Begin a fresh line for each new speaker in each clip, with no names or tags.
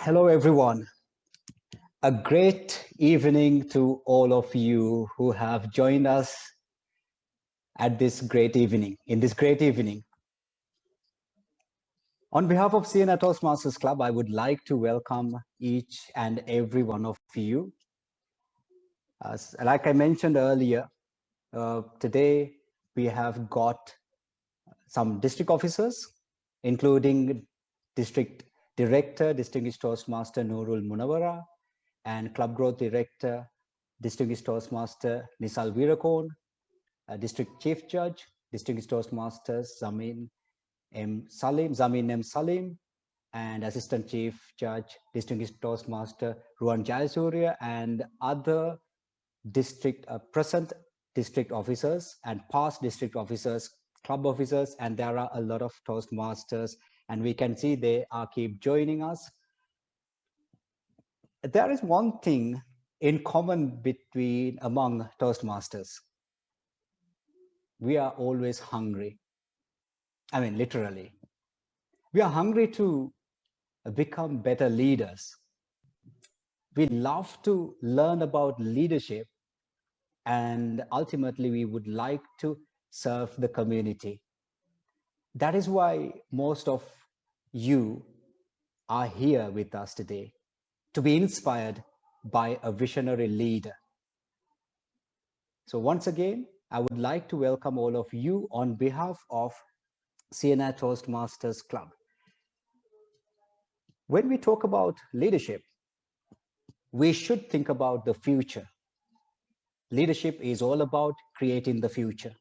Hello, everyone. A great evening to all of you who have joined us at this great evening, in this great evening. On behalf of CNA Toastmasters Club, I would like to welcome each and every one of you. Like I mentioned earlier, today we have got some district officers, including District Director, Distinguished Toastmaster Nurul Munawara, and Club Growth Director, Distinguished Toastmaster Nisal Virakon, District Chief Judge, Distinguished Toastmasters Zamin M. Salim, and Assistant Chief Judge, Distinguished Toastmaster Ruan Jayasuriya, and other present district officers and past district officers, club officers, and there are a lot of Toastmasters, and we can see they are keep joining us. There is one thing in common among Toastmasters. We are always hungry. I mean, literally. We are hungry to become better leaders. We love to learn about leadership, and ultimately we would like to serve the community. That is why most of you are here with us today, to be inspired by a visionary leader. So once again, I would like to welcome all of you on behalf of CNA Toastmasters Club. When we talk about leadership, we should think about the future. Leadership is all about creating the future.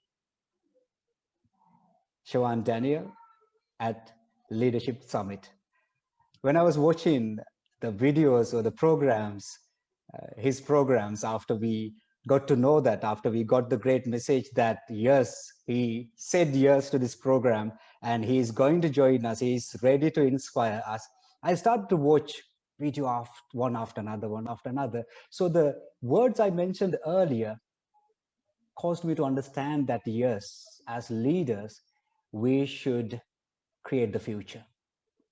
Siobhan Daniel at Leadership Summit. When I was watching the videos or the programs, his programs, after we got to know that, after we got the great message that yes, he said yes to this program and he is going to join us, he is ready to inspire us, I started to watch video one after another. So the words I mentioned earlier caused me to understand that yes, as leaders, we should create the future.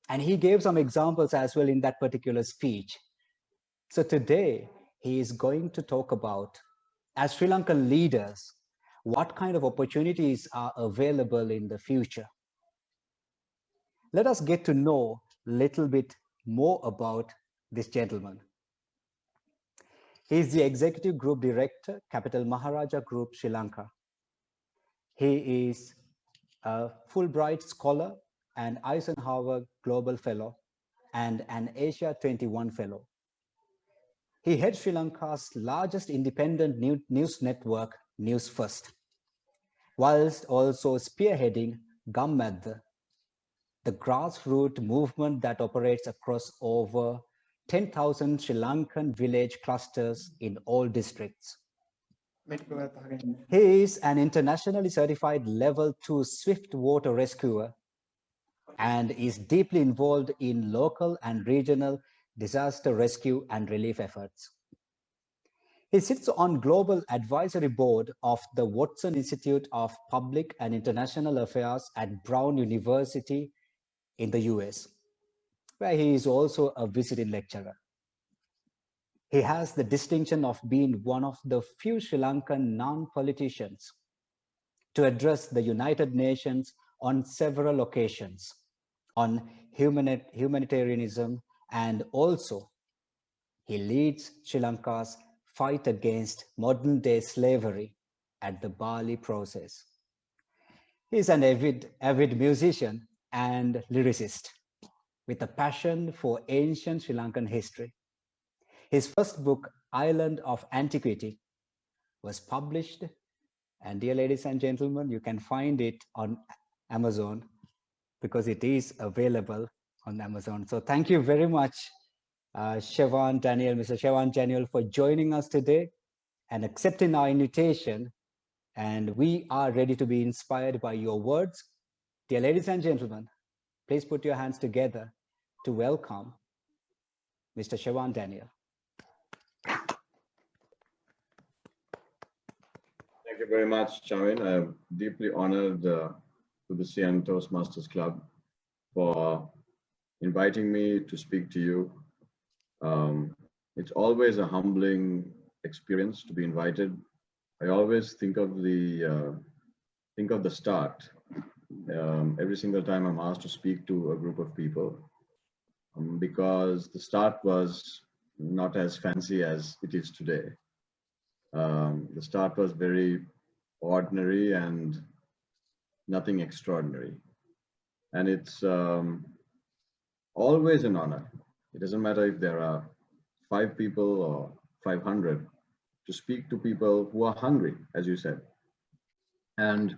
And he gave some examples as well in that particular speech. So today, he is going to talk about, as Sri Lankan leaders, what kind of opportunities are available in the future. Let us get to know a little bit more about this gentleman. He is the Executive Group Director, Capital Maharaja Group, Sri Lanka. He is a Fulbright Scholar, an Eisenhower Global Fellow, and an Asia 21 Fellow. He heads Sri Lanka's largest independent news network, News First, whilst also spearheading Gammadda, the grassroots movement that operates across over 10,000 Sri Lankan village clusters in all districts. He is an internationally certified level 2 swift water rescuer and is deeply involved in local and regional disaster rescue and relief efforts. He sits on Global Advisory Board of the Watson Institute of Public and International Affairs at Brown University in the US, where he is also a visiting lecturer. He has the distinction of being one of the few Sri Lankan non-politicians to address the United Nations on several occasions on humanitarianism, and also he leads Sri Lanka's fight against modern-day slavery at the Bali process. He is an avid musician and lyricist with a passion for ancient Sri Lankan history. His first book, Island of Antiquity, was published, and dear ladies and gentlemen, you can find it on Amazon because it is available on Amazon. So thank you very much, Mr. Siobhan Daniel, for joining us today and accepting our invitation. And we are ready to be inspired by your words. Dear ladies and gentlemen, please put your hands together to welcome Mr. Siobhan Daniel.
Thank you very much, Chavin. I am deeply honored to the CN Toastmasters Club for inviting me to speak to you It's always a humbling experience to be invited. I always think of the start. Every single time I'm asked to speak to a group of people, because the start was not as fancy as it is today. The start was very ordinary and nothing extraordinary. And it's always an honor. It doesn't matter if there are 5 people or 500, to speak to people who are hungry, as you said. And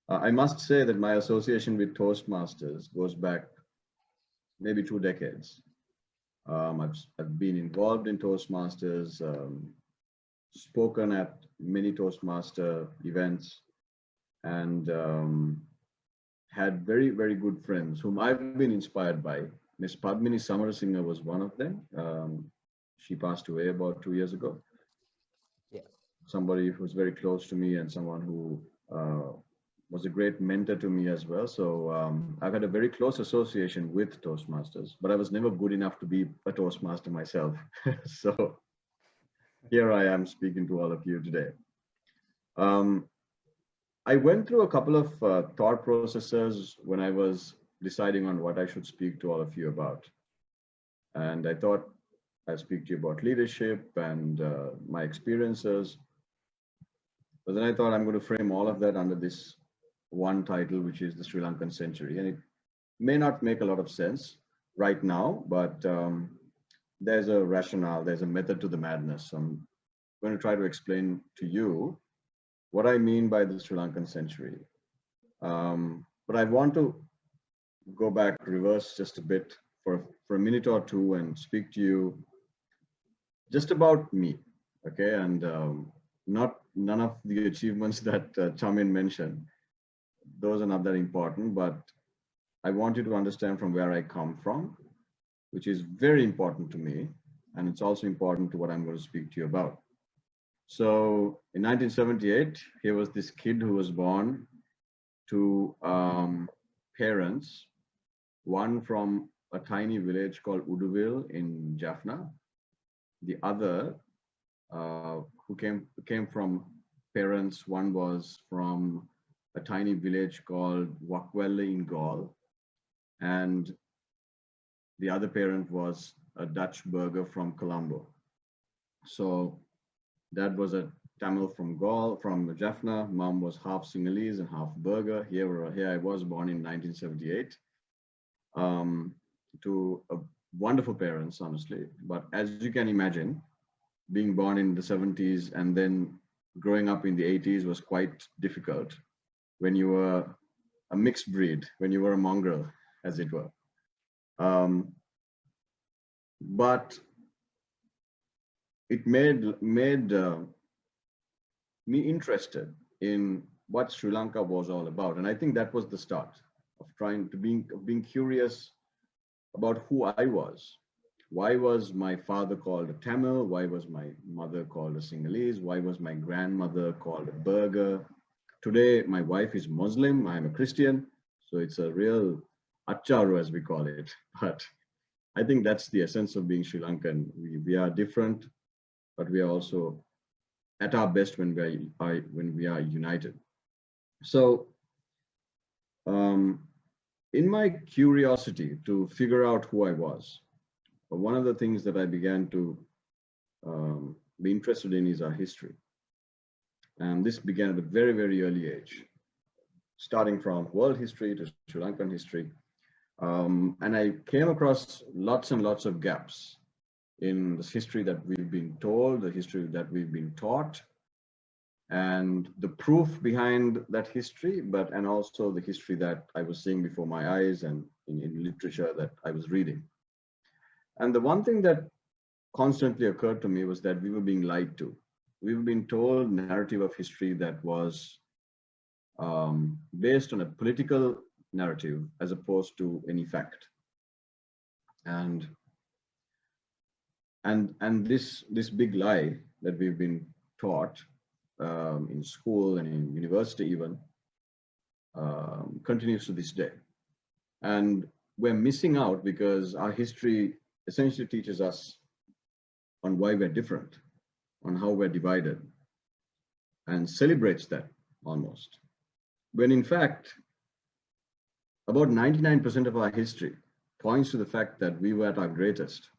I must say that my association with Toastmasters goes back maybe 2 decades. I've been involved in Toastmasters, spoken at many Toastmaster events, and had very, very good friends whom I've been inspired by. Miss Padmini Samarasinghe was one of them. She passed away about 2 years ago.
Yeah.
Somebody who's very close to me and someone who was a great mentor to me as well. So I've had a very close association with Toastmasters, but I was never good enough to be a Toastmaster myself. So here I am speaking to all of you today. I went through a couple of thought processes when I was deciding on what I should speak to all of you about. And I thought I'd speak to you about leadership and my experiences. But then I thought I'm going to frame all of that under this one title, which is the Sri Lankan Century. And it may not make a lot of sense right now, but there's a rationale, there's a method to the madness. So I'm going to try to explain to you what I mean by the Sri Lankan Century. But I want to go back, reverse just a bit for a minute or two and speak to you just about me, okay? And none of the achievements that Chamin mentioned. Those are not that important, but I want you to understand from where I come from, which is very important to me. And it's also important to what I'm going to speak to you about. So in 1978, here was this kid who was born to parents, one from a tiny village called Uduville in Jaffna, the other who came from parents, one was from a tiny village called Wakwelle in Gaul, and the other parent was a Dutch burgher from Colombo. So dad was a Tamil from Gaul, from Jaffna. Mom was half Sinhalese and half burgher. Here I was born in 1978 to wonderful parents, honestly. But as you can imagine, being born in the 70s and then growing up in the 80s was quite difficult when you were a mixed breed, when you were a mongrel, as it were. But it made me interested in what Sri Lanka was all about. And I think that was the start of being curious about who I was. Why was my father called a Tamil? Why was my mother called a Sinhalese? Why was my grandmother called a burgher? Today, my wife is Muslim, I'm a Christian. So it's a real acharu, as we call it. But I think that's the essence of being Sri Lankan. We are different, but we are also at our best when we are united. So in my curiosity to figure out who I was, one of the things that I began to be interested in is our history. And this began at a very, very early age, starting from world history to Sri Lankan history. And I came across lots and lots of gaps in this history that we've been told, the history that we've been taught, and the proof behind that history, and also the history that I was seeing before my eyes and in literature that I was reading. And the one thing that constantly occurred to me was that we were being lied to. We were being told a narrative of history that was based on a political narrative as opposed to any fact. And this big lie that we've been taught in school and in university even continues to this day. And we're missing out because our history essentially teaches us on why we're different, on how we're divided, and celebrates that almost. When in fact, about 99% of our history points to the fact that we were at our greatest,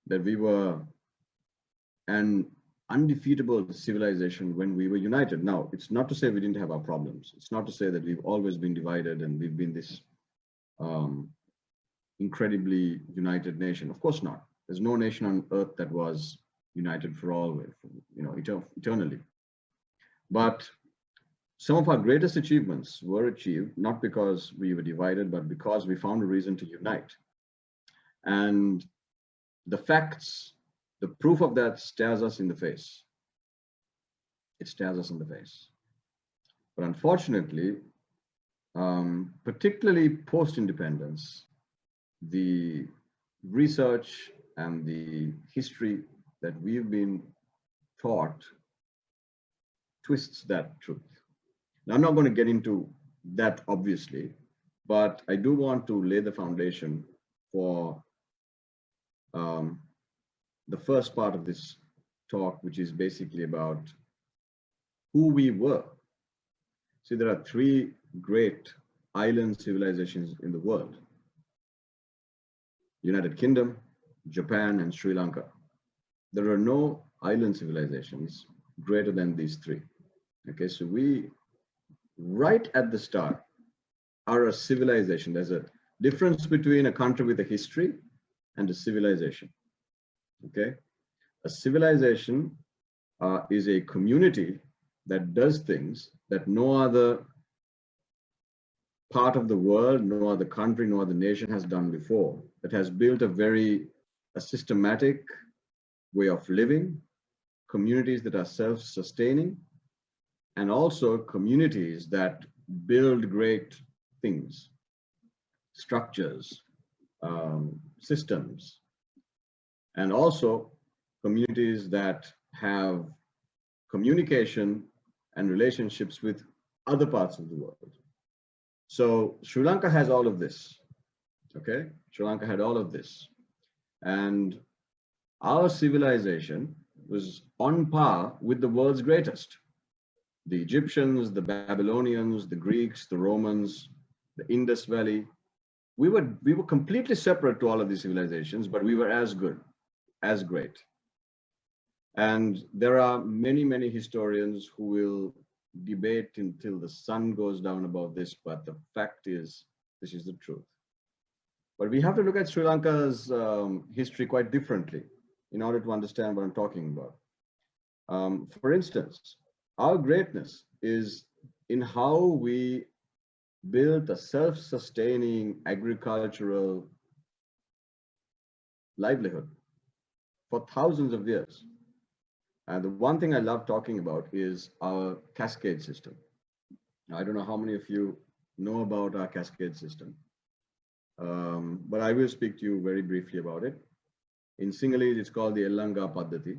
that we were an undefeatable civilization when we were united. Now, it's not to say we didn't have our problems. It's not to say that we've always been divided and we've been this incredibly united nation. Of course not. There's no nation on earth that was united for always, eternally. But some of our greatest achievements were achieved not because we were divided, but because we found a reason to unite. And the facts, the proof of that stares us in the face. It stares us in the face. But unfortunately, particularly post-independence, the research and the history that we've been taught twists that truth. Now, I'm not going to get into that, obviously, but I do want to lay the foundation for the first part of this talk, which is basically about who we were. See, there are three great island civilizations in the world: United Kingdom, Japan, and Sri Lanka. There are no island civilizations greater than these three. Okay, so we, right at the start, are a civilization. There's a difference between a country with a history and a civilization. Okay, a civilization is a community that does things that no other part of the world, no other country, no other nation has done before, that has built a systematic way of living, communities that are self-sustaining, and also communities that build great things, structures, systems, and also communities that have communication and relationships with other parts of the world. So Sri Lanka has all of this, okay? Sri Lanka had all of this. And our civilization was on par with the world's greatest. The Egyptians, the Babylonians, the Greeks, the Romans, the Indus Valley. We were completely separate to all of these civilizations, but we were as good, as great. And there are many, many historians who will debate until the sun goes down about this, but the fact is, this is the truth. But we have to look at Sri Lanka's history quite differently in order to understand what I'm talking about. For instance, our greatness is in how we built a self-sustaining agricultural livelihood for thousands of years. And the one thing I love talking about is our cascade system. Now, I don't know how many of you know about our cascade system, but I will speak to you very briefly about it. In Sinhalese, it's called the Ellanga Paddhati.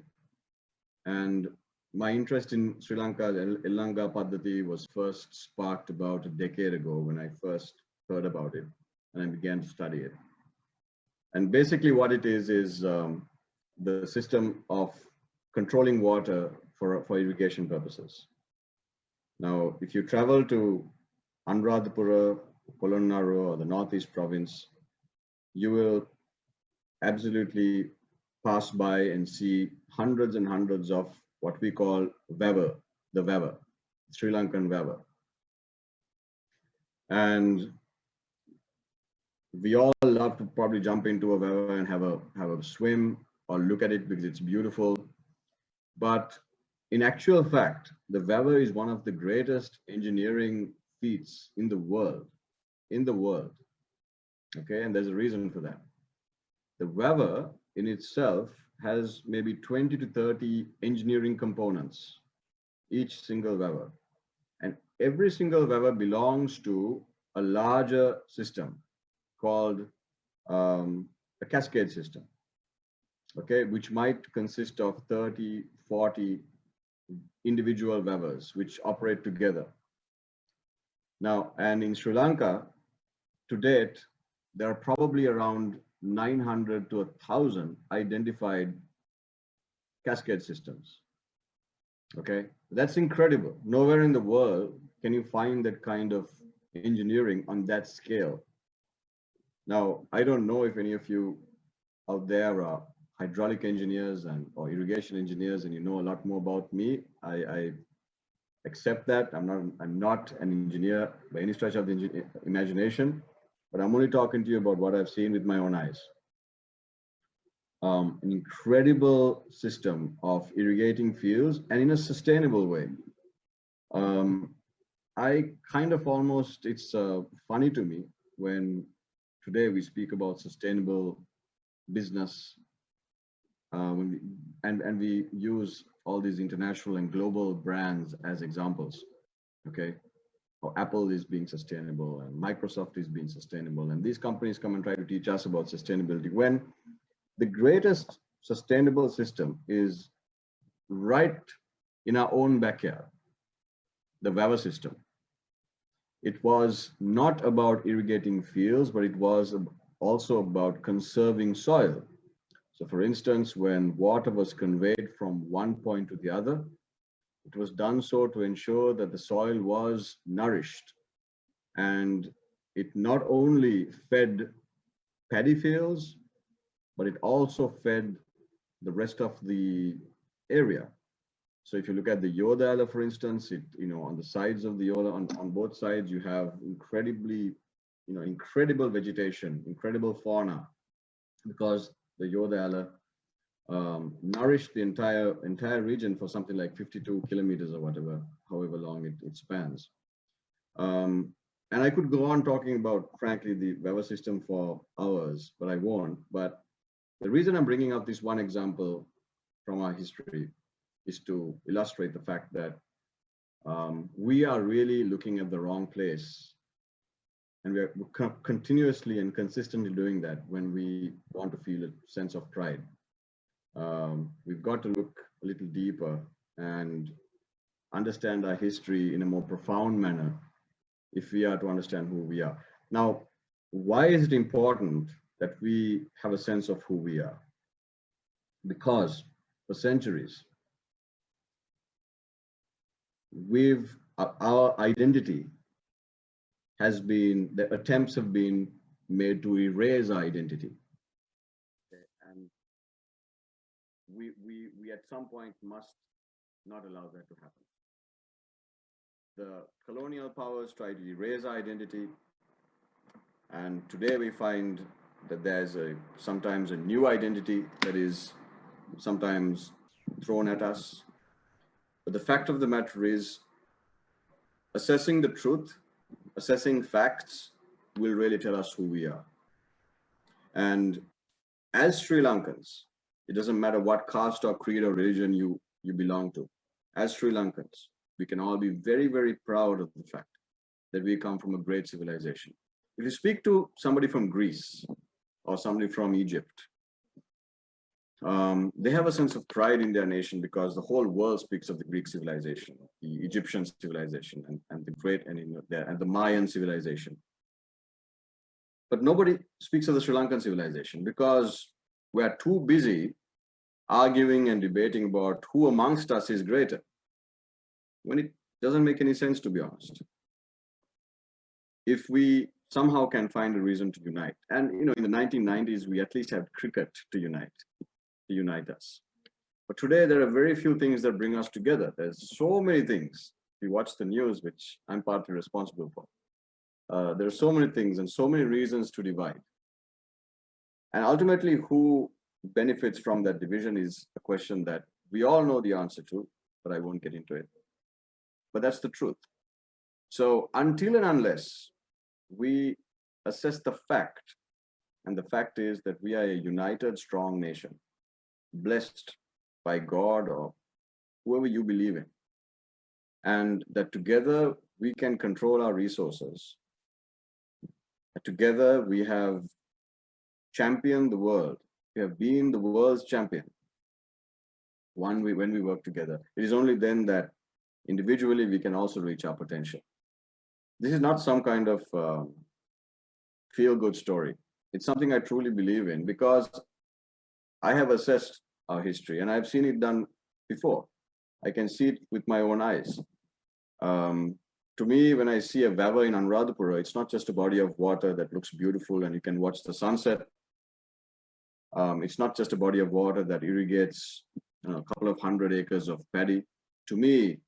And my interest in Sri Lanka's Ellanga Paddhati was first sparked about a decade ago when I first heard about it and I began to study it. And basically what it is the system of controlling water for irrigation purposes. Now, if you travel to Anuradhapura, Polonnaru, or the Northeast province, you will absolutely pass by and see hundreds and hundreds of what we call Vavar, the Vavar, Sri Lankan Vavar. And we all love to probably jump into a Vavar and have a swim or look at it because it's beautiful. But in actual fact, the Vavar is one of the greatest engineering feats in the world, okay? And there's a reason for that. The Vavar in itself has maybe 20 to 30 engineering components, each single Vavar. And every single Vavar belongs to a larger system called a cascade system, okay, which might consist of 30, 40 individual Vavars which operate together. Now, and in Sri Lanka, to date, there are probably around 900 to 1,000 identified cascade systems. Okay, that's incredible. Nowhere in the world can you find that kind of engineering on that scale. Now, I don't know if any of you out there are hydraulic engineers and or irrigation engineers, and you know a lot more about me. I accept that. I'm not an engineer by any stretch of the imagination, but I'm only talking to you about what I've seen with my own eyes. An incredible system of irrigating fields and in a sustainable way. Um, I kind of almost, it's funny to me when today we speak about sustainable business when we, and we use all these international and global brands as examples. Okay, how Apple is being sustainable and Microsoft is being sustainable, and these companies come and try to teach us about sustainability when the greatest sustainable system is right in our own backyard, the Weber system. It was not about irrigating fields, but it was also about conserving soil. So for instance, when water was conveyed from one point to the other, it was done so to ensure that the soil was nourished. And it not only fed paddy fields, but it also fed the rest of the area. So if you look at the Yodala, for instance, on the sides of the Yoda, on both sides, you have incredible vegetation, incredible fauna, because the Yodala nourished the entire region for something like 52 kilometers or whatever, however long it spans. And I could go on talking about, frankly, the Weber system for hours, but I won't. But the reason I'm bringing up this one example from our history is to illustrate the fact that we are really looking at the wrong place. And we're continuously and consistently doing that when we want to feel a sense of pride. We've got to look a little deeper and understand our history in a more profound manner if we are to understand who we are. Now, why is it important that we have a sense of who we are? Because for centuries, our identity has been, the attempts have been made to erase our identity. And we at some point must not allow that to happen. The colonial powers try to erase our identity. And today we find that there's sometimes a new identity that is sometimes thrown at us. But the fact of the matter is, assessing the truth, assessing facts will really tell us who we are. And as Sri Lankans, it doesn't matter what caste or creed or religion you belong to. As Sri Lankans, we can all be very, very proud of the fact that we come from a great civilization. If you speak to somebody from Greece or somebody from Egypt, they have a sense of pride in their nation because the whole world speaks of the Greek civilization, the Egyptian civilization, and the great and the Mayan civilization. But nobody speaks of the Sri Lankan civilization because we are too busy arguing and debating about who amongst us is greater, when it doesn't make any sense, to be honest. If we somehow can find a reason to unite, and in the 1990s, we at least had cricket to unite us. But today, there are very few things that bring us together. There's so many things. We watch the news, which I'm partly responsible for. There are so many things and so many reasons to divide. And ultimately, who benefits from that division is a question that we all know the answer to, but I won't get into it. But that's the truth. So until and unless we assess the fact, and the fact is that we are a united, strong nation, blessed by God or whoever you believe in, and that together we can control our resources. Together we have championed the world. We have been the world's champion. When we work together, it is only then that individually we can also reach our potential. This is not some kind of feel-good story. It's something I truly believe in because I have assessed our history and I've seen it done before. I can see it with my own eyes. Um, to me, when I see a vava in Anuradhapura, it's not just a body of water that looks beautiful and you can watch the sunset. It's not just a body of water that irrigates a couple of 100 acres of paddy. To me,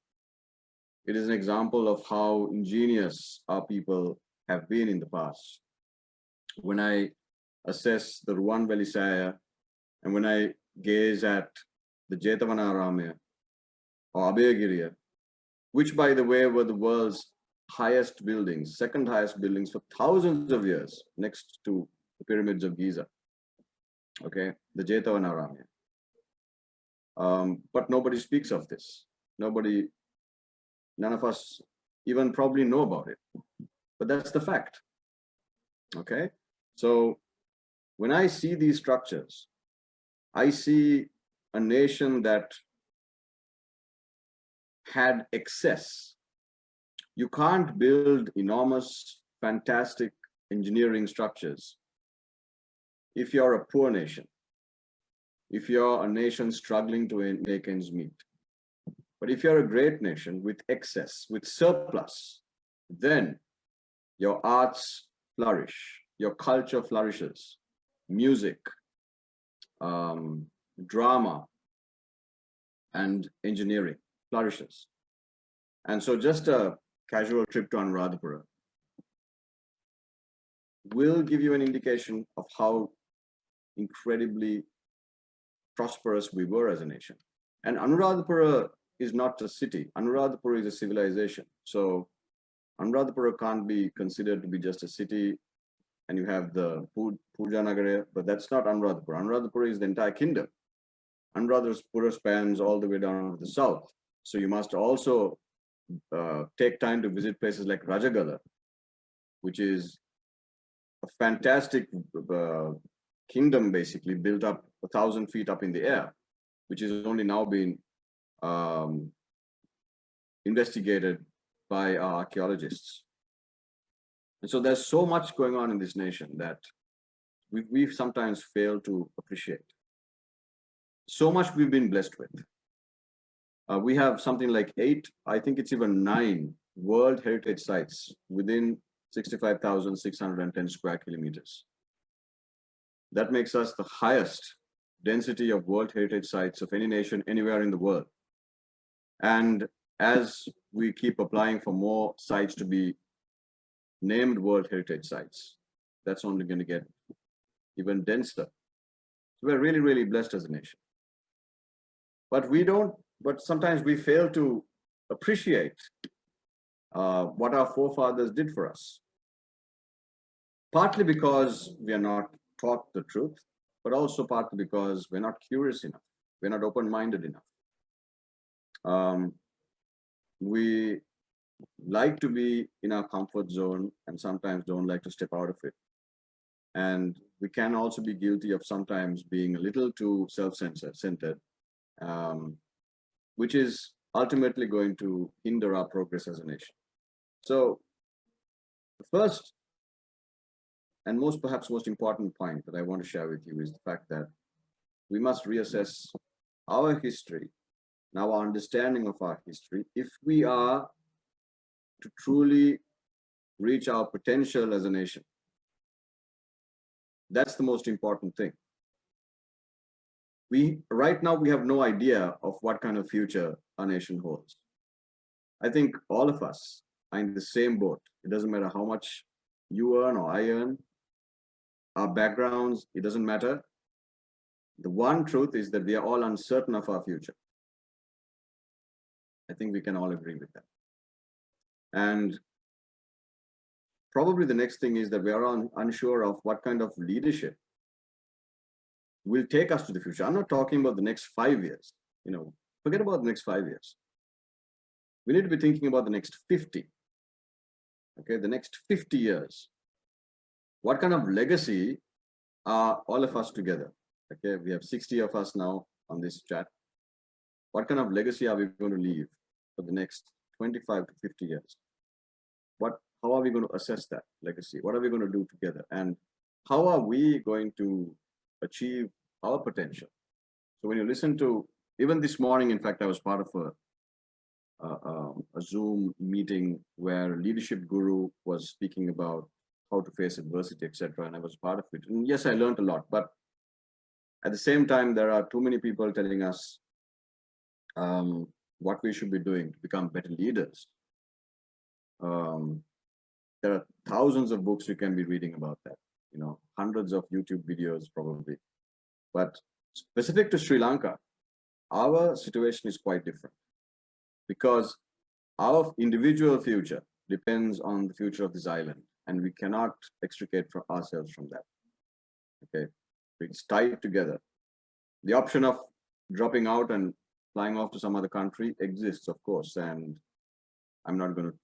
it is an example of how ingenious our people have been in the past. When I assess the Ruwan Velisaya and when I gaze at the Jetavanaramaya or Abhayagiriya, which by the way were the world's highest buildings, second highest buildings for thousands of years next to the pyramids of Giza, okay, the Jetavanaramaya. But nobody speaks of this. None of us even probably know about it, but that's the fact, okay? So when I see these structures, I see a nation that had excess. You can't build enormous, fantastic engineering structures if you're a poor nation, if you're a nation struggling to make ends meet. But if you're a great nation with excess, with surplus, then your arts flourish, your culture flourishes, music, drama, and engineering flourishes. And so just a casual trip to Anuradhapura will give you an indication of how incredibly prosperous we were as a nation. And Anuradhapura is not a city. Anuradhapura is a civilization. So Anuradhapura can't be considered to be just a city and you have the Puja Nagara, but that's not Anuradhapura. Anuradhapura is the entire kingdom. Anuradhapura spans all the way down to the south. So you must also take time to visit places like Rajagala, which is a fantastic kingdom basically built up 1,000 feet up in the air, which is only now being investigated by our archaeologists. And so there's so much going on in this nation that we've sometimes failed to appreciate. So much we've been blessed with. We have something like 8, I think it's even 9 World Heritage Sites within 65,610 square kilometers. That makes us the highest density of World Heritage Sites of any nation anywhere in the world. And as we keep applying for more sites to be named World Heritage Sites, that's only going to get even denser. So we're really, really blessed as a nation. But sometimes we fail to appreciate what our forefathers did for us. Partly because we are not taught the truth, but also partly because we're not curious enough. We're not open-minded enough. We like to be in our comfort zone and sometimes don't like to step out of it. And we can also be guilty of sometimes being a little too self-centered, which is ultimately going to hinder our progress as a nation. So the first and perhaps most important point that I want to share with you is the fact that we must reassess our history, now our understanding of our history, if we are to truly reach our potential as a nation. That's the most important thing. Right now, we have no idea of what kind of future our nation holds. I think all of us are in the same boat. It doesn't matter how much you earn or I earn, our backgrounds, it doesn't matter. The one truth is that we are all uncertain of our future. I think we can all agree with that. And probably the next thing is that we are unsure of what kind of leadership will take us to the future. I'm not talking about the next 5 years, forget about the next 5 years. We need to be thinking about the next 50, okay, the next 50 years. What kind of legacy are all of us together? Okay, we have 60 of us now on this chat. What kind of legacy are we going to leave for the next 25 to 50 years? How are we going to assess that legacy? What are we going to do together? And how are we going to achieve our potential? So when you listen to, even this morning, in fact, I was part of a Zoom meeting where leadership guru was speaking about how to face adversity, etc. And I was part of it. And yes, I learned a lot. But at the same time, there are too many people telling us what we should be doing to become better leaders. There are thousands of books you can be reading about that, hundreds of YouTube videos probably. But specific to Sri Lanka, our situation is quite different because our individual future depends on the future of this island, and we cannot extricate ourselves from that. Okay, it's tied together. The option of dropping out and flying off to some other country exists, of course, and I'm not going to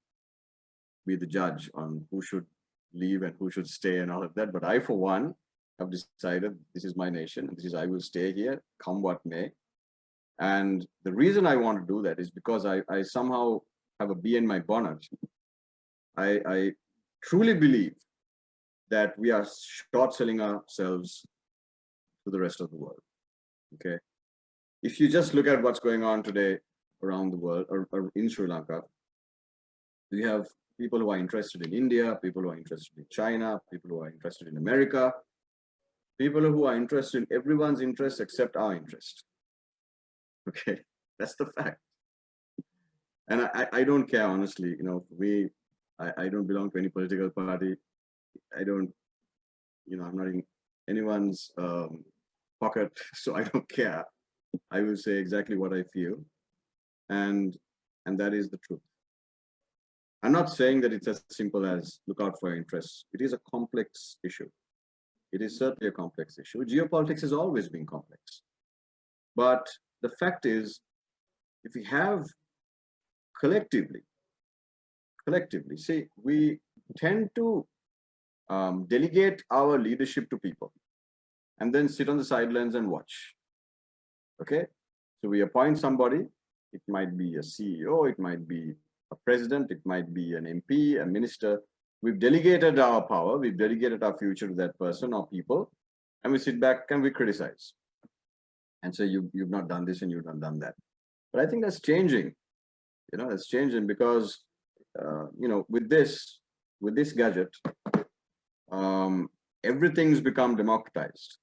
be the judge on who should leave and who should stay and all of that. But I, for one, have decided this is my nation, and I will stay here, come what may. And the reason I want to do that is because I somehow have a bee in my bonnet. I truly believe that we are short selling ourselves to the rest of the world. Okay. If you just look at what's going on today around the world or in Sri Lanka, we have people who are interested in India, people who are interested in China, people who are interested in America, people who are interested in everyone's interest except our interest. Okay, that's the fact. And I don't care, honestly. I don't belong to any political party. I don't, I'm not in anyone's pocket, so I don't care. I will say exactly what I feel, and that is the truth. I'm not saying that it's as simple as look out for your interests. It is a complex issue. It is certainly a complex issue. Geopolitics has always been complex. But the fact is, if we have collectively, see, we tend to delegate our leadership to people and then sit on the sidelines and watch. Okay? So we appoint somebody. It might be a CEO, it might be a president, it might be an MP, a minister. We've delegated our power, we've delegated our future to that person or people, and we sit back and we criticize and say, you've not done this and you've not done that. But I think that's changing. That's changing because, with this gadget, everything's become democratized.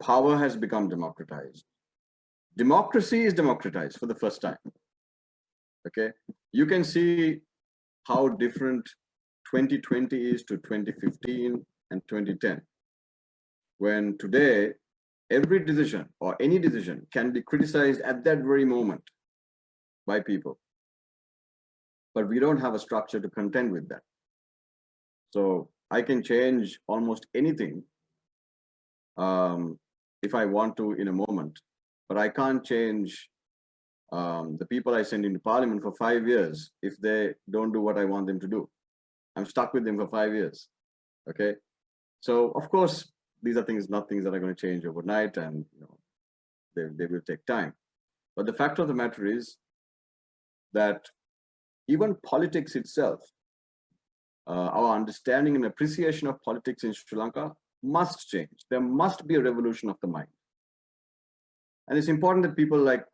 Power has become democratized. Democracy is democratized for the first time. Okay, you can see how different 2020 is to 2015 and 2010. When today, every decision or any decision can be criticized at that very moment by people. But we don't have a structure to contend with that. So I can change almost anything if I want to in a moment, but I can't change the people I send into parliament for 5 years if they don't do what I want them to do. I'm stuck with them for 5 years. Okay. So of course, these are not things that are going to change overnight, and they will take time. But the fact of the matter is that even politics itself, our understanding and appreciation of politics in Sri Lanka must change. There must be a revolution of the mind. And it's important that people like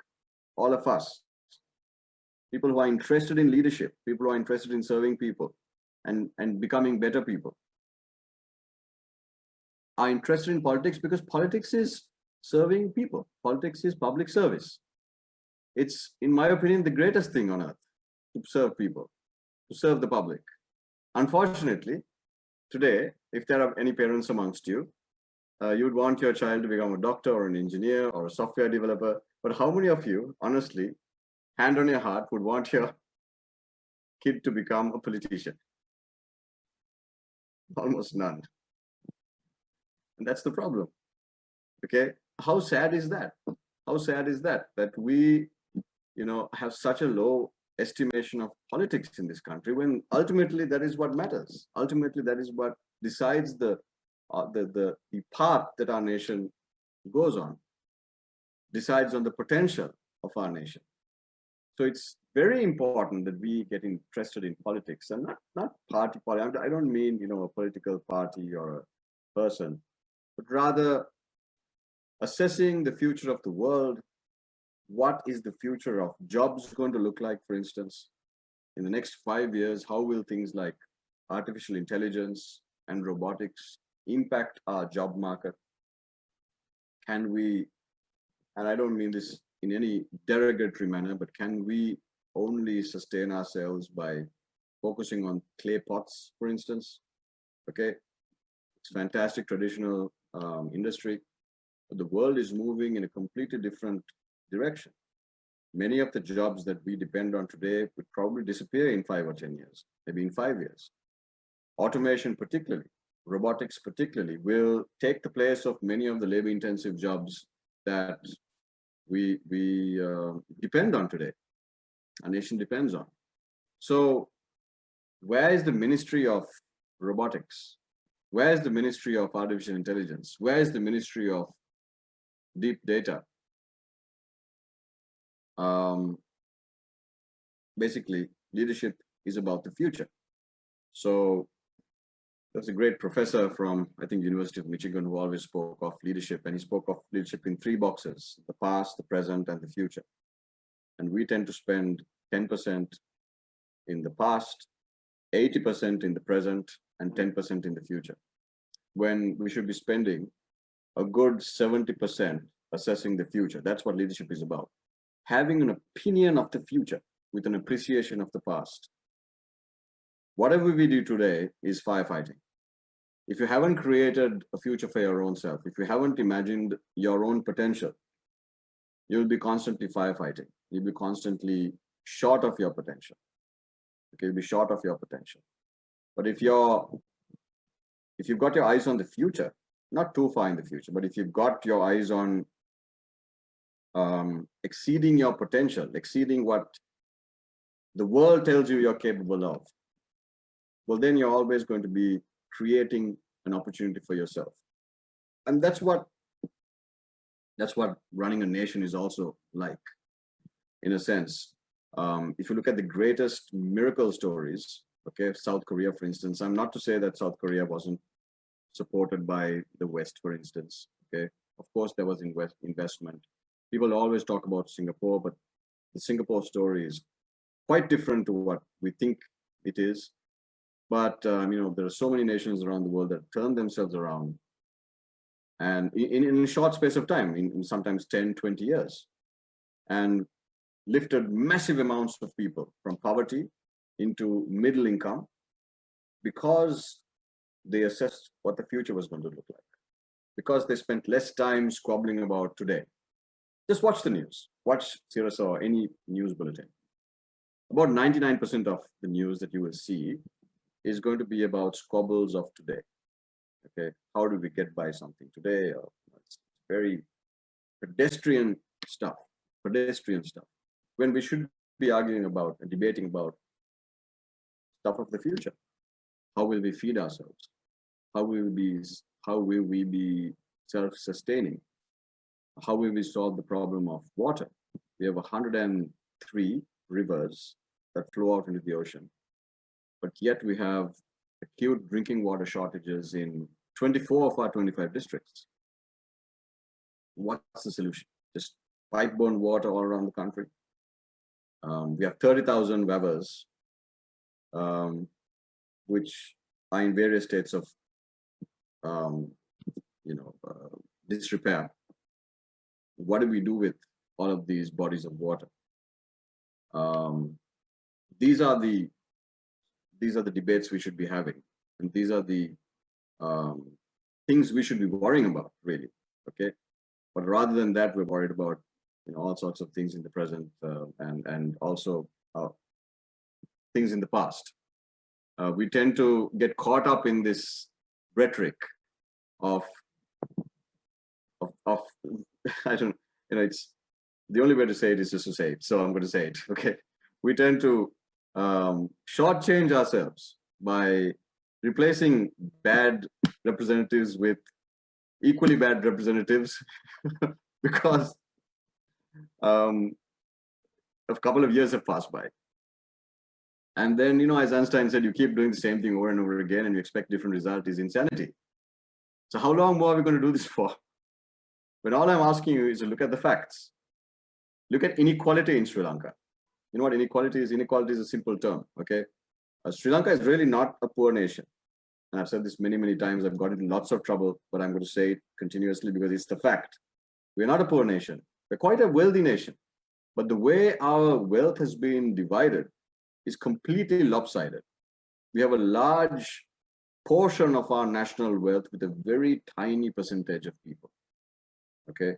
all of us, people who are interested in leadership, people who are interested in serving people and becoming better people, are interested in politics, because politics is serving people. Politics is public service. It's, in my opinion, the greatest thing on earth, to serve people, to serve the public. Unfortunately, today, if there are any parents amongst you, you would want your child to become a doctor or an engineer or a software developer. But how many of you, honestly, hand on your heart, would want your kid to become a politician? Almost none. And that's the problem. Okay, how sad is that? How sad is that we, have such a low estimation of politics in this country, when ultimately that is what matters. Ultimately, that is what decides the path that our nation goes on, decides on the potential of our nation. So it's very important that we get interested in politics, and not party politics. I don't mean, a political party or a person, but rather assessing the future of the world. What is the future of jobs going to look like, for instance? In the next 5 years, how will things like artificial intelligence and robotics impact our job market? Can we, and I don't mean this in any derogatory manner, but can we only sustain ourselves by focusing on clay pots, for instance? Okay, it's fantastic traditional industry, but the world is moving in a completely different direction. Many of the jobs that we depend on today would probably disappear in 5 or 10 years, maybe in 5 years. Automation particularly, robotics particularly, will take the place of many of the labor-intensive jobs that we depend on today. Our nation depends on. So where is the Ministry of Robotics? Where is the Ministry of Artificial Intelligence? Where is the Ministry of Deep Data? Basically, leadership is about the future. So there's a great professor from, I think, University of Michigan, who always spoke of leadership, and he spoke of leadership in 3 boxes: the past, the present, and the future. And we tend to spend 10% in the past, 80% in the present, and 10% in the future, when we should be spending a good 70% assessing the future. That's what leadership is about. Having an opinion of the future with an appreciation of the past. Whatever we do today is firefighting. If you haven't created a future for your own self, if you haven't imagined your own potential, you'll be constantly firefighting. You'll be constantly short of your potential. Okay, you'll be short of your potential. But if you've got your eyes on the future, not too far in the future, but if you've got your eyes on exceeding your potential, exceeding what the world tells you you're capable of, well, then you're always going to be creating an opportunity for yourself. And that's what running a nation is also like, in a sense. If you look at the greatest miracle stories, okay, South Korea, for instance, I'm not to say that South Korea wasn't supported by the West, for instance, okay? Of course, there was investment. People always talk about Singapore, but the Singapore story is quite different to what we think it is. But, there are so many nations around the world that turn themselves around, and in a short space of time, in sometimes 10, 20 years, and lifted massive amounts of people from poverty into middle income, because they assessed what the future was going to look like, because they spent less time squabbling about today. Just watch the news, watch Sirius or any news bulletin. About 99% of the news that you will see is going to be about squabbles of today. Okay, how do we get by something today? It's very pedestrian stuff, when we should be arguing about and debating about stuff of the future. How will we feed ourselves? How will we be self-sustaining? How will we solve the problem of water? We have 103 rivers that flow out into the ocean, but yet we have acute drinking water shortages in 24 of our 25 districts. What's the solution? Just pipe-borne water all around the country. We have 30,000 waivers, which are in various states of, disrepair. What do we do with all of these bodies of water? These are the debates we should be having, and these are the things we should be worrying about, really. Okay, but rather than that, we're worried about all sorts of things in the present, and also things in the past. We tend to get caught up in this rhetoric of I don't, it's the only way to say it is just to say it. So I'm going to say it. Okay, we tend to shortchange ourselves by replacing bad representatives with equally bad representatives, because a couple of years have passed by. And then, as Einstein said, you keep doing the same thing over and over again and you expect different result is insanity. So how long more are we going to do this for? But all I'm asking you is to look at the facts. Look at inequality in Sri Lanka. You know what inequality is? Inequality is a simple term, okay? Sri Lanka is really not a poor nation. And I've said this many, many times. I've got into lots of trouble, but I'm going to say it continuously because it's the fact. We're not a poor nation. We're quite a wealthy nation. But the way our wealth has been divided is completely lopsided. We have a large portion of our national wealth with a very tiny percentage of people, okay?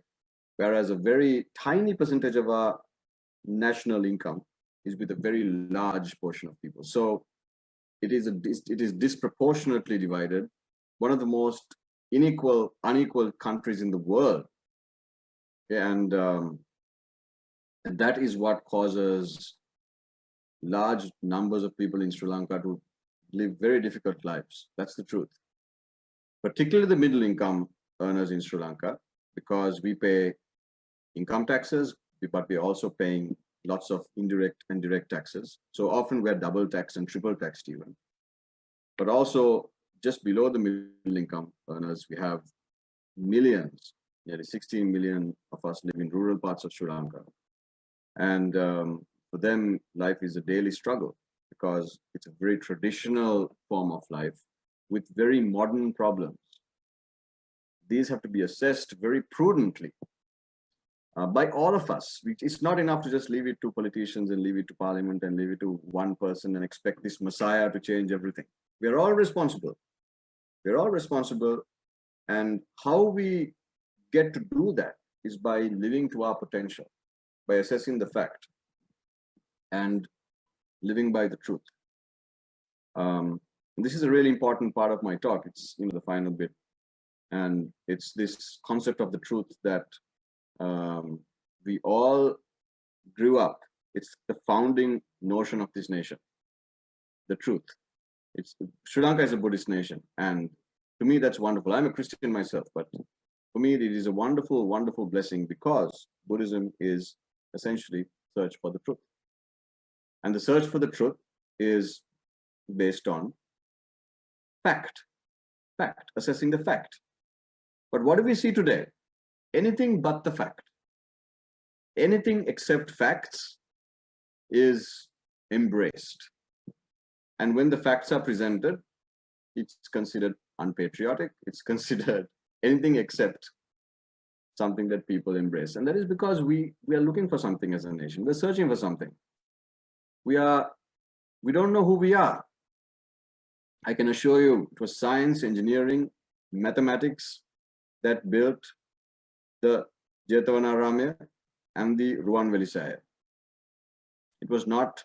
Whereas a very tiny percentage of our national income is with a very large portion of people. So it is disproportionately divided. One of the most unequal countries in the world. Okay? And that is what causes large numbers of people in Sri Lanka to live very difficult lives. That's the truth. Particularly the middle income earners in Sri Lanka, because we pay income taxes, but we're also paying lots of indirect and direct taxes. So often we're double taxed and triple taxed even. But also just below the middle income earners, we have millions, nearly 16 million of us live in rural parts of Sri Lanka. And for them, life is a daily struggle because it's a very traditional form of life with very modern problems. These have to be assessed very prudently by all of us. It's not enough to just leave it to politicians and leave it to parliament and leave it to one person and expect this messiah to change everything. We're all responsible. We're all responsible. And how we get to do that is by living to our potential, by assessing the fact and living by the truth. This is a really important part of my talk. It's the final bit. And it's this concept of the truth that we all grew up. It's the founding notion of this nation, the truth. Sri Lanka is a Buddhist nation. And to me, that's wonderful. I'm a Christian myself, but for me, it is a wonderful, wonderful blessing because Buddhism is essentially search for the truth. And the search for the truth is based on fact, assessing the fact. But what do we see today? Anything but the fact. Anything except facts is embraced. And when the facts are presented, it's considered unpatriotic. It's considered anything except something that people embrace. And that is because we are looking for something as a nation. We're searching for something. We don't know who we are. I can assure you it was science, engineering, mathematics that built the Jetavanaramaya and the Ruwanveli Saya. It was not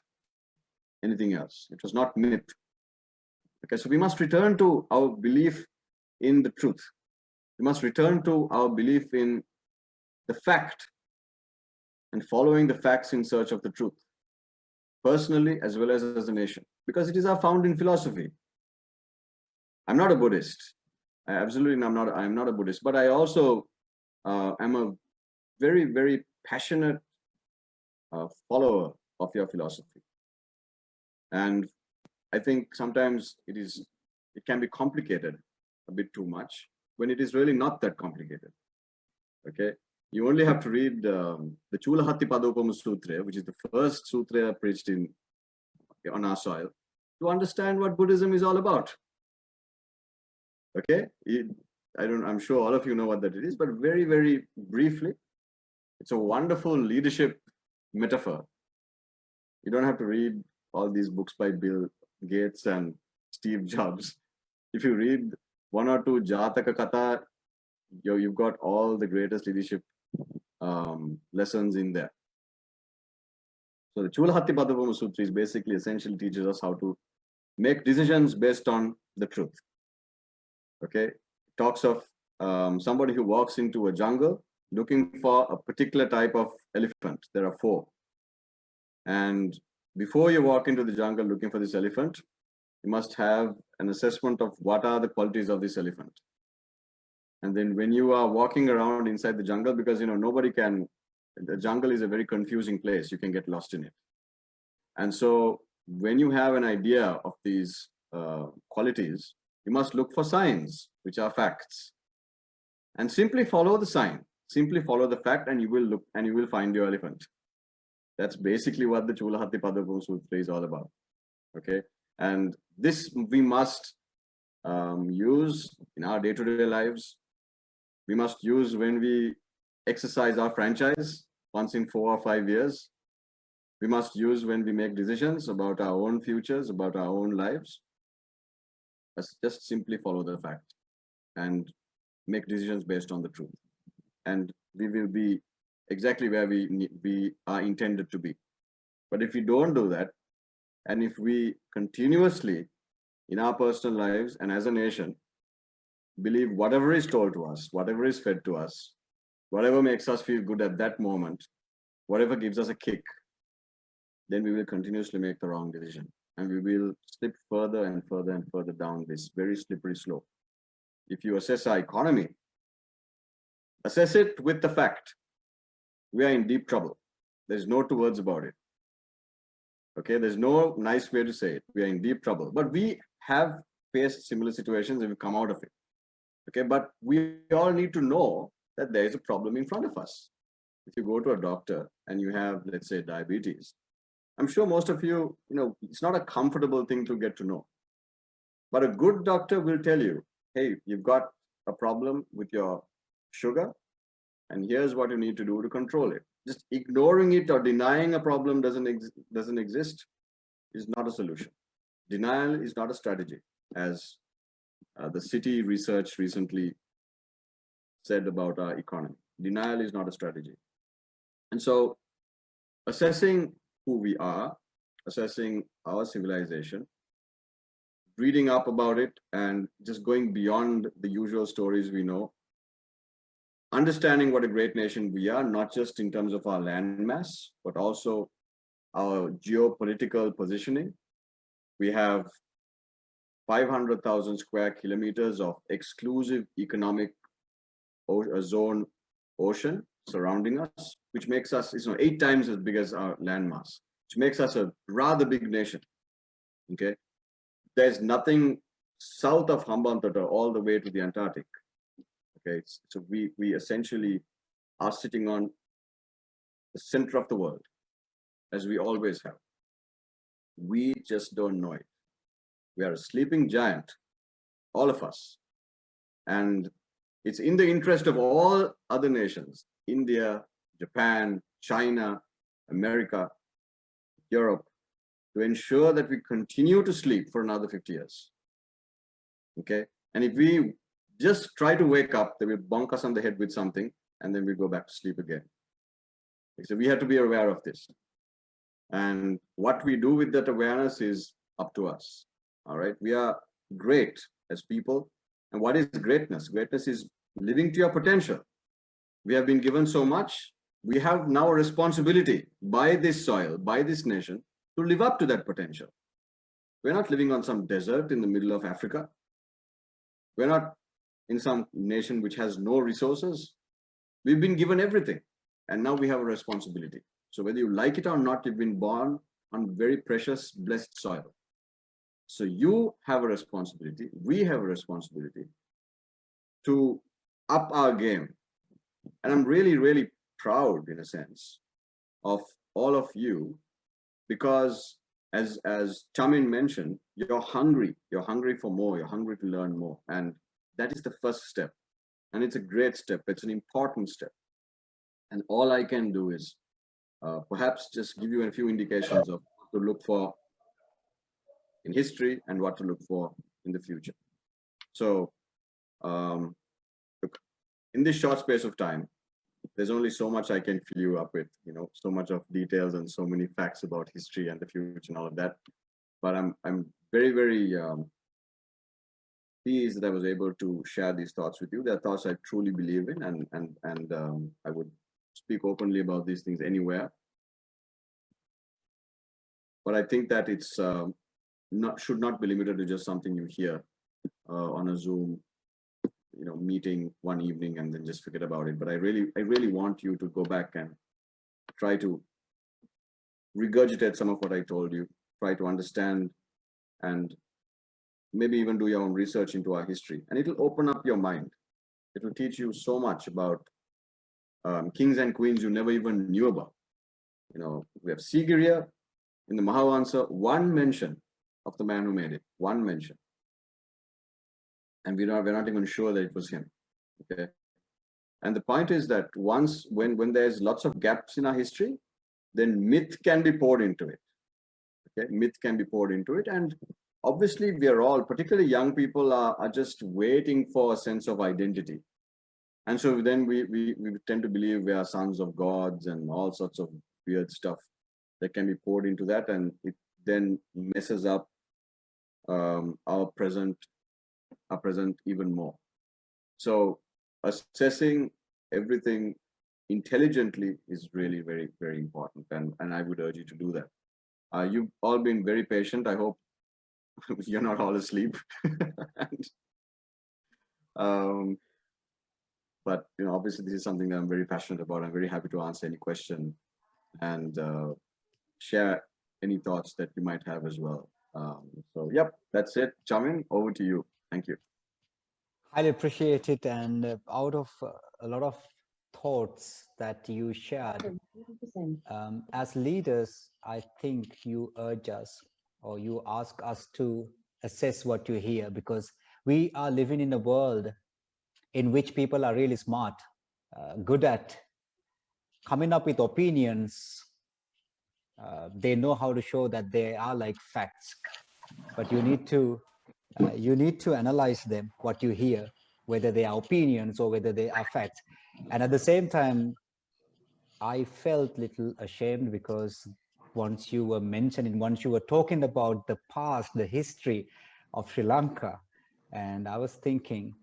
anything else. It was not myth. Okay, so we must return to our belief in the truth. We must return to our belief in the fact and following the facts in search of the truth, personally as well as a nation, because it is our founding philosophy. I'm not a Buddhist. Absolutely, I'm not a Buddhist, but I also am a very, very passionate follower of your philosophy. And I think sometimes it can be complicated a bit too much when it is really not that complicated. Okay, you only have to read the Chulahatti Padopama Sutra, which is the first sutra preached on our soil, to understand what Buddhism is all about. Okay, I'm sure all of you know what that it is, but very, very briefly, it's a wonderful leadership metaphor. You don't have to read all these books by Bill Gates and Steve Jobs. If you read one or two Jataka Katha, you've got all the greatest leadership lessons in there. So the Chulahatti Padopama Sutra is basically essentially teaches us how to make decisions based on the truth. Okay, it talks of somebody who walks into a jungle looking for a particular type of elephant. There are 4. And before you walk into the jungle looking for this elephant, you must have an assessment of what are the qualities of this elephant. And then when you are walking around inside the jungle, because nobody can The jungle is a very confusing place. You can get lost in it. And so when you have an idea of these qualities, you must look for signs, which are facts, and simply follow the sign, simply follow the fact, and you will find your elephant. That's basically what the Chulahati Padapum Sutra is all about. Okay. And this we must use in our day-to-day lives. We must use when we exercise our franchise once in 4 or 5 years. We must use when we make decisions about our own futures, about our own lives. Let's just simply follow the fact and make decisions based on the truth. And we will be exactly where we are intended to be. But if we don't do that, and if we continuously in our personal lives and as a nation believe whatever is told to us, whatever is fed to us, whatever makes us feel good at that moment, whatever gives us a kick, then we will continuously make the wrong decision. And we will slip further and further and further down this very slippery slope. If you assess our economy, assess it with the fact we are in deep trouble. There's no two words about it. Okay, there's no nice way to say it. We are in deep trouble, but we have faced similar situations and we've come out of it. Okay, but we all need to know that there is a problem in front of us. If you go to a doctor and you have, let's say, diabetes, I'm sure most of you, it's not a comfortable thing to get to know. But a good doctor will tell you, hey, you've got a problem with your sugar, and here's what you need to do to control it. Just ignoring it or denying a problem doesn't exist is not a solution. Denial is not a strategy, as the City research recently said about our economy. Denial is not a strategy. And so assessing who we are, assessing our civilization, reading up about it, and just going beyond the usual stories we know, understanding what a great nation we are, not just in terms of our landmass, but also our geopolitical positioning. We have 500,000 square kilometers of exclusive economic zone ocean surrounding us, which makes us 8 times as big as our landmass, which makes us a rather big nation. Okay, there's nothing south of Hambantota all the way to the Antarctic. Okay, so we essentially are sitting on the center of the world, as we always have. We just don't know it. We are a sleeping giant, all of us. And it's in the interest of all other nations, India, Japan, China, America, Europe, to ensure that we continue to sleep for another 50 years. Okay, and if we just try to wake up, they will bonk us on the head with something, and then we go back to sleep again. So we have to be aware of this. And what we do with that awareness is up to us. All right, we are great as people. And what is greatness? Greatness is living to your potential. We have been given so much. We have now a responsibility by this soil, by this nation, to live up to that potential. We're not living on some desert in the middle of Africa. We're not in some nation which has no resources. We've been given everything, and now we have a responsibility. So whether you like it or not, you've been born on very precious, blessed soil. So you have a responsibility, we have a responsibility to up our game. And I'm really, really proud, in a sense, of all of you, because as Chamin mentioned, you're hungry for more, you're hungry to learn more. And that is the first step. And it's a great step, it's an important step. And all I can do is perhaps just give you a few indications of what to look for in history and what to look for in the future. So look, in this short space of time, there's only so much I can fill you up with, so much of details and so many facts about history and the future and all of that. But I'm very, very pleased that I was able to share these thoughts with you. They're thoughts I truly believe in, and I would speak openly about these things anywhere. But I think that it's should not be limited to just something you hear on a Zoom, meeting one evening and then just forget about it. But I really want you to go back and try to regurgitate some of what I told you, try to understand, and maybe even do your own research into our history. And it'll open up your mind. It will teach you so much about kings and queens you never even knew about. You know, we have Sigiriya in the Mahavansa, one mention of the man who made it, one mention. And we're not even sure that it was him. Okay. And the point is that when there's lots of gaps in our history, then myth can be poured into it. Okay, myth can be poured into it. And obviously we are all, particularly young people, are just waiting for a sense of identity. And so then we tend to believe we are sons of gods and all sorts of weird stuff that can be poured into that, and it then messes up our present even more. So assessing everything intelligently is really very, very important, and I would urge you to do that. You've all been very patient. I hope you're not all asleep. And, but you know, obviously this is something that I'm very passionate about. I'm very happy to answer any question and share any thoughts that you might have as well. So yep, that's it. Chamin, over to you. Thank you.
Highly appreciate it. And out of a lot of thoughts that you shared, as leaders, I think you urge us, or you ask us to assess what you hear, because we are living in a world in which people are really smart, good at coming up with opinions. They know how to show that they are like facts, but you need to analyze them, what you hear, whether they are opinions or whether they are facts. And at the same time, I felt little ashamed, because once you were talking about the past, the history of Sri Lanka, and I was thinking,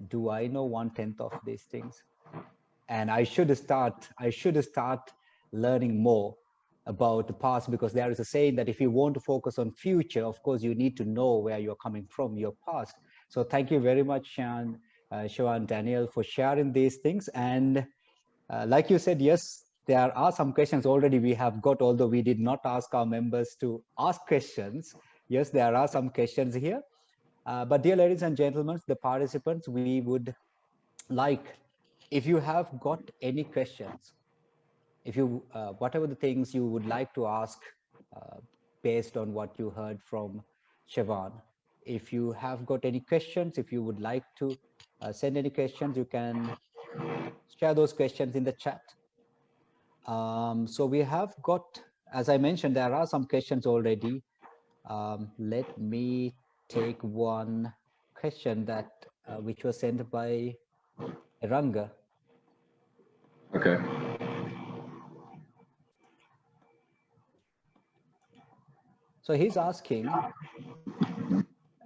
do I know 1/10 of these things? And I should start learning more about the past, because there is a saying that if you want to focus on future, of course you need to know where you're coming from, your past. So thank you very much, Siobhan, Daniel, for sharing these things. And like you said, yes, there are some questions already we have got, although we did not ask our members to ask questions. Yes, there are some questions here. But dear ladies and gentlemen, the participants, we would like, if you have got any questions, if you, whatever the things you would like to ask based on what you heard from Siobhan, if you have got any questions, if you would like to send any questions, you can share those questions in the chat. So we have got, as I mentioned, there are some questions already. Let me take one question that which was sent by Ranga.
Okay.
So he's asking,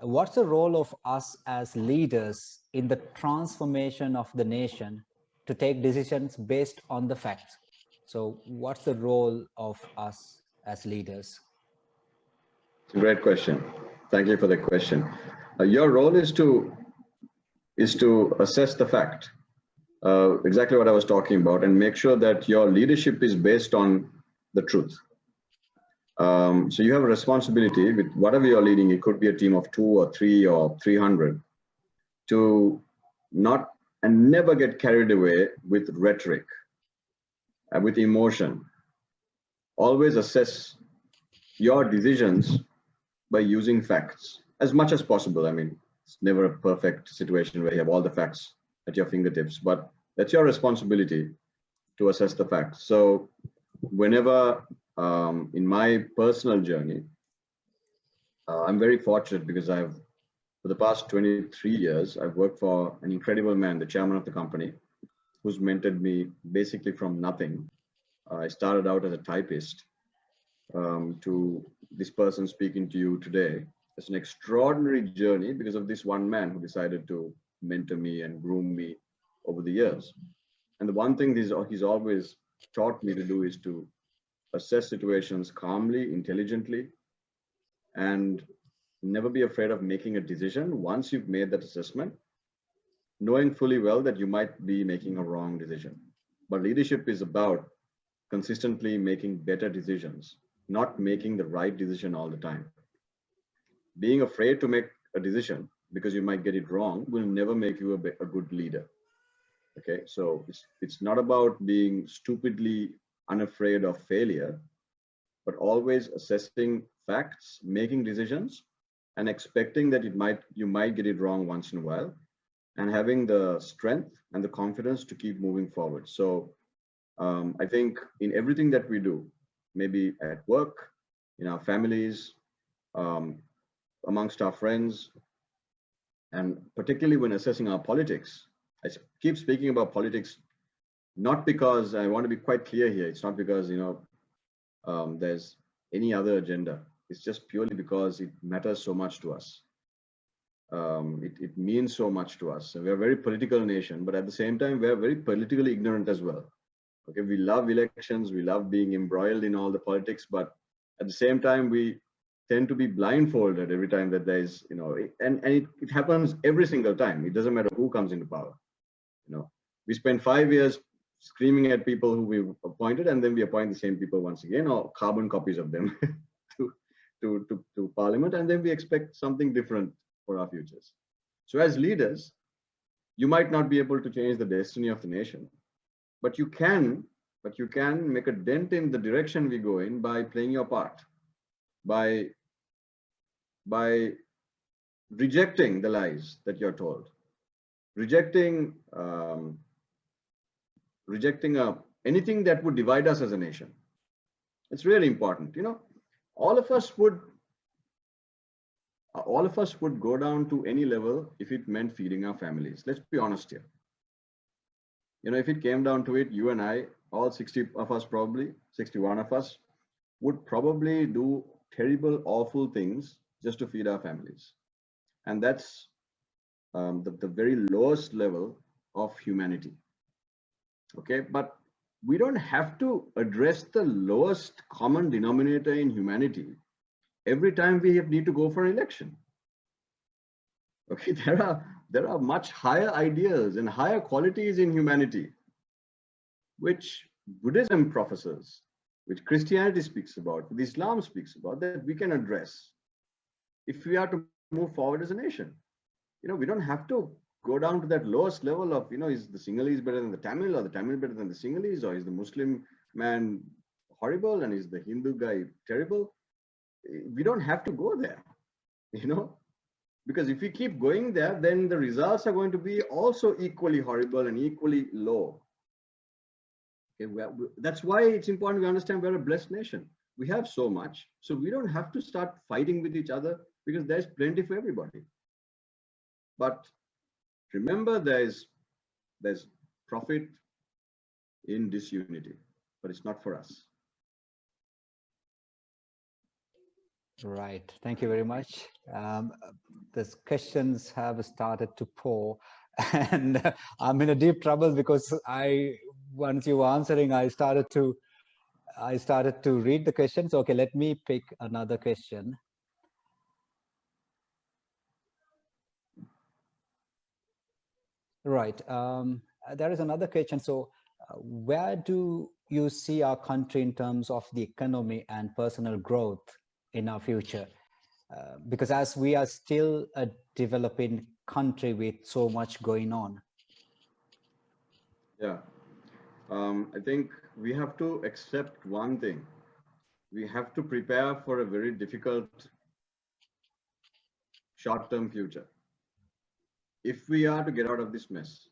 what's the role of us as leaders in the transformation of the nation to take decisions based on the facts? So what's the role of us as leaders?
Great question. Thank you for the question. Your role is to assess the fact, exactly what I was talking about, and make sure that your leadership is based on the truth. So you have a responsibility with whatever you're leading. It could be a team of 2 or 3 or 300, to not and never get carried away with rhetoric, with emotion. Always assess your decisions by using facts as much as possible. I mean, it's never a perfect situation where you have all the facts at your fingertips, but that's your responsibility to assess the facts. So whenever in my personal journey, I'm very fortunate because for the past 23 years, I've worked for an incredible man, the chairman of the company, who's mentored me basically from nothing. I started out as a typist to this person speaking to you today. It's an extraordinary journey because of this one man who decided to mentor me and groom me over the years. And the one thing he's always taught me to do is to assess situations calmly, intelligently, and never be afraid of making a decision once you've made that assessment, knowing fully well that you might be making a wrong decision. But leadership is about consistently making better decisions, not making the right decision all the time. Being afraid to make a decision because you might get it wrong will never make you a good leader. Okay, so it's not about being stupidly unafraid of failure, but always assessing facts, making decisions, and expecting that you might get it wrong once in a while, and having the strength and the confidence to keep moving forward. So I think in everything that we do, maybe at work, in our families, um, amongst our friends, and particularly when assessing our politics, keep speaking about politics, not because I want to be quite clear here. It's not because, there's any other agenda. It's just purely because it matters so much to us. It means so much to us. We're a very political nation, but at the same time, we're very politically ignorant as well. Okay, we love elections, we love being embroiled in all the politics, but at the same time, we tend to be blindfolded every time that there's, and it happens every single time. It doesn't matter who comes into power. We spend 5 years screaming at people who we've appointed, and then we appoint the same people once again, or carbon copies of them to parliament, and then we expect something different for our futures. So as leaders, you might not be able to change the destiny of the nation, but you can make a dent in the direction we go in by playing your part, by rejecting the lies that you're told, rejecting anything that would divide us as a nation. It's really important. All of us would go down to any level if it meant feeding our families. Let's be honest here. If it came down to it, you and I, all 60 of us, probably 61 of us, would probably do terrible, awful things just to feed our families. And that's the very lowest level of humanity. Okay, but we don't have to address the lowest common denominator in humanity every time we need to go for an election. Okay, there are much higher ideas and higher qualities in humanity, which Buddhism professes, which Christianity speaks about, which Islam speaks about, that we can address if we are to move forward as a nation. We don't have to go down to that lowest level of, is the Sinhalese better than the Tamil, or the Tamil better than the Sinhalese, or is the Muslim man horrible and is the Hindu guy terrible? We don't have to go there, because if we keep going there, then the results are going to be also equally horrible and equally low. Okay, that's why it's important we understand we're a blessed nation. We have so much, so we don't have to start fighting with each other, because there's plenty for everybody. But remember, there's profit in disunity, but it's not for us.
Right. Thank you very much. The questions have started to pour, and I'm in a deep trouble because once you were answering, I started to read the questions. Okay, let me pick another question. Right. There is another question. So where do you see our country in terms of the economy and personal growth in our future? Because as we are still a developing country with so much going on.
Yeah. I think we have to accept one thing. We have to prepare for a very difficult short-term future. If we are to get out of this mess,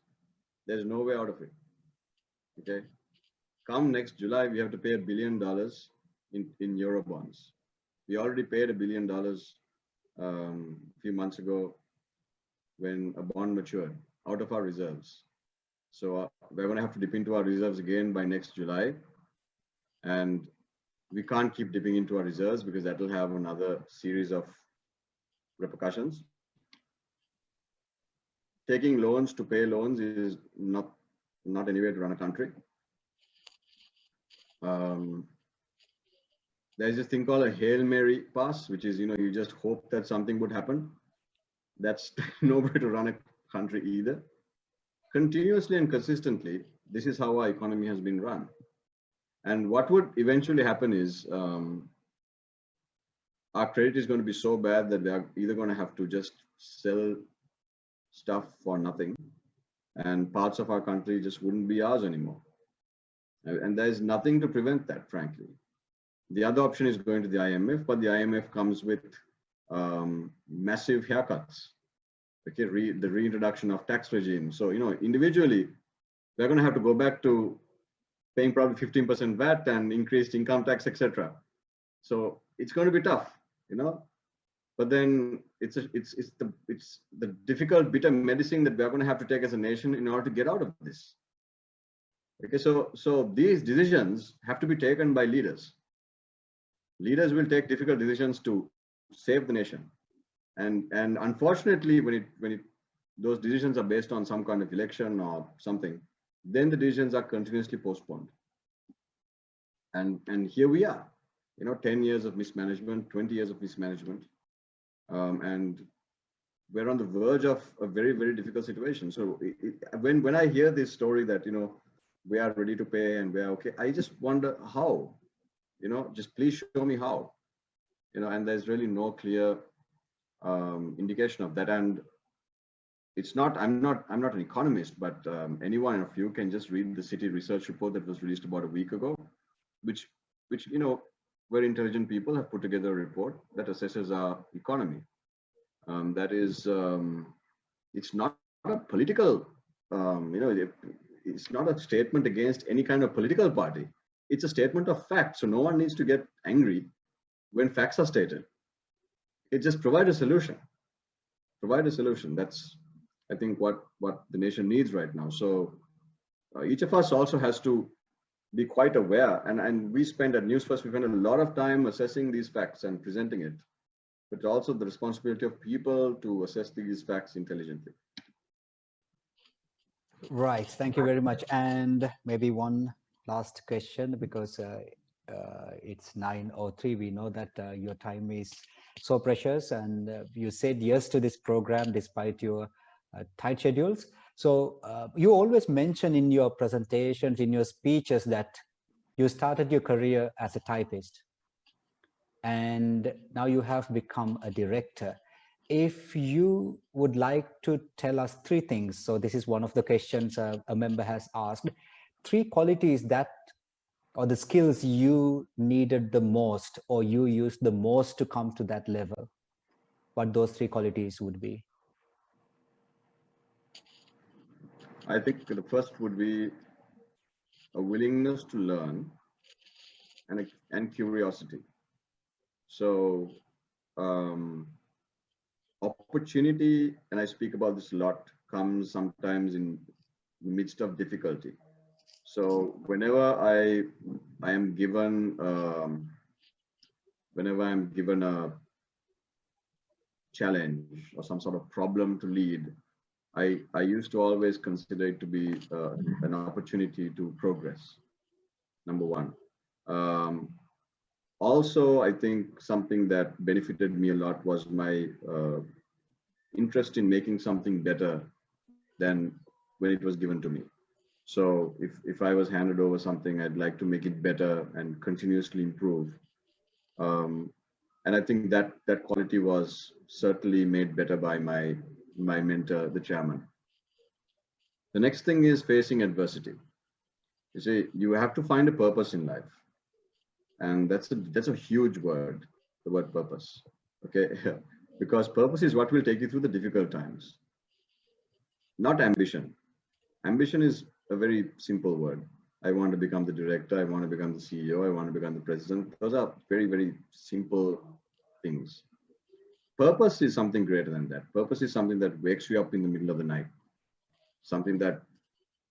there's no way out of it. Okay. Come next July, we have to pay $1 billion in euro bonds. We already paid $1 billion a few months ago when a bond matured out of our reserves. So we're going to have to dip into our reserves again by next July. And we can't keep dipping into our reserves because that will have another series of repercussions. Taking loans to pay loans is not any way to run a country. There's this thing called a Hail Mary pass, which is, you just hope that something would happen. That's no way to run a country either. Continuously and consistently, this is how our economy has been run. And what would eventually happen is our credit is going to be so bad that we are either going to have to just sell stuff for nothing, and parts of our country just wouldn't be ours anymore. And there's nothing to prevent that, frankly. The other option is going to the IMF, but the IMF comes with massive haircuts. Okay, the reintroduction of tax regime. So, individually, we're going to have to go back to paying probably 15% VAT and increased income tax, etc. So it's going to be tough, But then it's the difficult, bitter medicine that we're going to have to take as a nation in order to get out of this. Okay, so these decisions have to be taken by leaders. Leaders will take difficult decisions to save the nation, and unfortunately, when those decisions are based on some kind of election or something, then the decisions are continuously postponed. And here we are, 10 years of mismanagement, 20 years of mismanagement, and we're on the verge of a very, very difficult situation. So when I hear this story that we are ready to pay and we're okay, I just wonder how. Just please show me how. And there's really no clear indication of that. And it's not. I'm not an economist, but any one of you can just read the Citi research report that was released about a week ago, which very intelligent people have put together a report that assesses our economy. That is, it's not a political, it's not a statement against any kind of political party. It's a statement of fact. So no one needs to get angry when facts are stated. It just provides a solution. Provide a solution. That's, I think, what the nation needs right now. So each of us also has to be quite aware. And we spend at News First, we spend a lot of time assessing these facts and presenting it, but also the responsibility of people to assess these facts intelligently.
Right. Thank you very much. And maybe one last question, because it's 9:03. We know that your time is so precious, and you said yes to this program despite your tight schedules. So you always mention in your presentations, in your speeches, that you started your career as a typist, and now you have become a director. If you would like to tell us three things, so this is one of the questions a member has asked, three qualities that, or the skills you needed the most, or you used the most to come to that level, what those three qualities would be?
I think the first would be a willingness to learn and curiosity. So opportunity, and I speak about this a lot, comes sometimes in the midst of difficulty. So whenever I am given a challenge or some sort of problem to lead, I used to always consider it to be an opportunity to progress. Number one. Also, I think something that benefited me a lot was my interest in making something better than when it was given to me. So if I was handed over something, I'd like to make it better and continuously improve. And I think that quality was certainly made better by my mentor, the chairman. The next thing is facing adversity. You see, you have to find a purpose in life. And that's a huge word, the word purpose. Okay, because purpose is what will take you through the difficult times, not ambition. Ambition is a very simple word. I want to become the director, I want to become the CEO, I want to become the president. Those are very, very simple things. Purpose is something greater than that. Purpose is something that wakes you up in the middle of the night, something that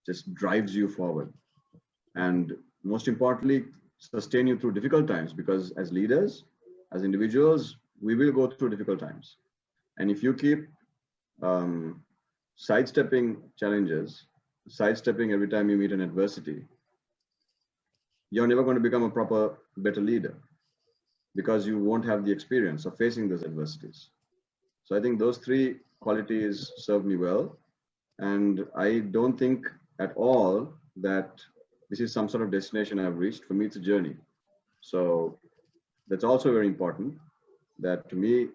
just drives you forward. And most importantly, sustain you through difficult times, because as leaders, as individuals, we will go through difficult times. And if you keep sidestepping challenges, sidestepping every time you meet an adversity, you're never going to become a proper, better leader, because you won't have the experience of facing those adversities. So I think those three qualities serve me well. And I don't think at all that this is some sort of destination I've reached. For me, it's a journey. So that's also very important, that to me,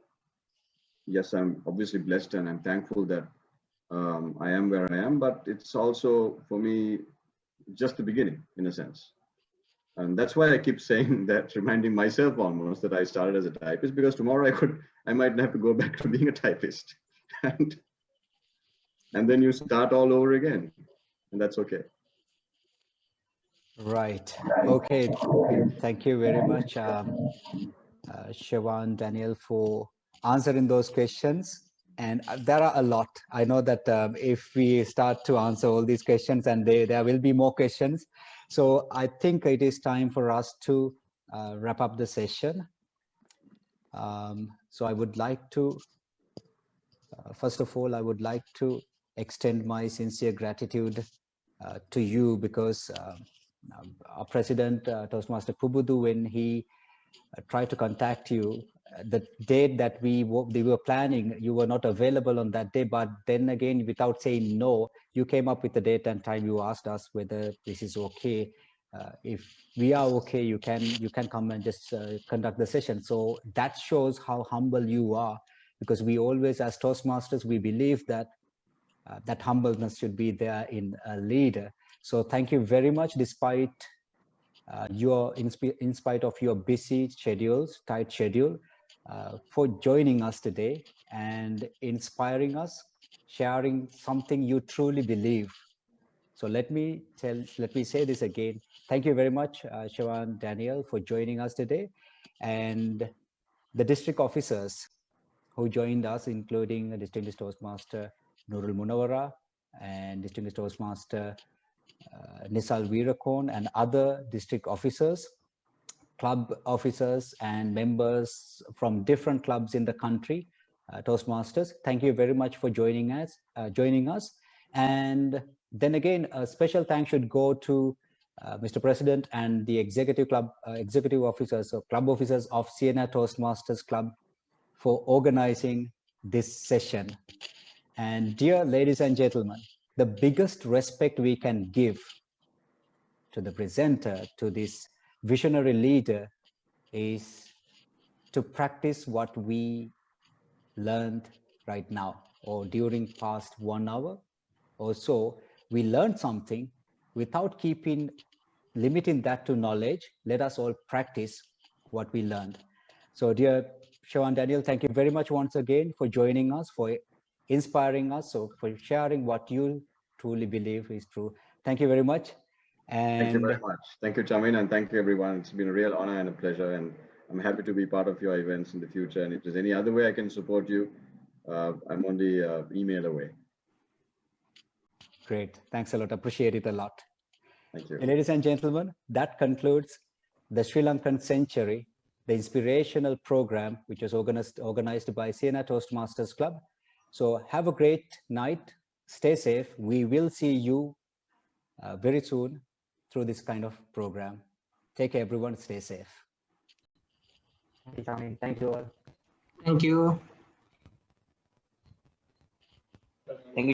yes, I'm obviously blessed and I'm thankful that I am where I am, but it's also for me just the beginning in a sense. And that's why I keep saying that, reminding myself almost that I started as a typist, because tomorrow I might have to go back to being a typist. and then you start all over again, and that's okay.
Right. Okay. Thank you very much, Siobhan, Daniel, for answering those questions. And there are a lot. I know that if we start to answer all these questions, and there will be more questions. So I think it is time for us to wrap up the session. So I would like to, first of all, I would like to extend my sincere gratitude to you, because our president, Toastmaster Pubudu, when he tried to contact you, the date that they were planning, you were not available on that day. But then again, without saying no, you came up with the date and time. You asked us whether this is okay. If we are okay, you can come and just conduct the session. So that shows how humble you are, because we always, as Toastmasters, we believe that that humbleness should be there in a leader. So thank you very much, despite in spite of your busy schedules, tight schedule, for joining us today and inspiring us, sharing something you truly believe. So let me say this again. Thank you very much, Siobhan, Daniel, for joining us today, and the district officers who joined us, including Distinguished Toastmaster Nurul Munawara and Distinguished Toastmaster Nisal Virakon, and other district officers, club officers and members from different clubs in the country, Toastmasters. Thank you very much for joining us. And then again, a special thanks should go to Mr. President and the executive officers or club officers of Siena Toastmasters Club for organizing this session. And dear ladies and gentlemen, the biggest respect we can give to the presenter, to this visionary leader, is to practice what we learned right now, or during past 1 hour or so. We learned something. Without limiting that to knowledge, let us all practice what we learned. So dear Siobhan, Daniel, thank you very much once again for joining us, for inspiring us, so for sharing what you truly believe is true. Thank you very much. And
thank you very much. Thank you, Chamin, and thank you, everyone. It's been a real honor and a pleasure, and I'm happy to be part of your events in the future. And if there's any other way I can support you, I'm only email away.
Great. Thanks a lot. Appreciate it a lot.
Thank you.
Ladies and gentlemen, that concludes the Sri Lankan Century, the inspirational program, which was organized by Siena Toastmasters Club. So have a great night. Stay safe. We will see you very soon through this kind of program. Take care, everyone. Stay safe.
Thank you, Chamin. Thank you all.
Thank you.
Thank you.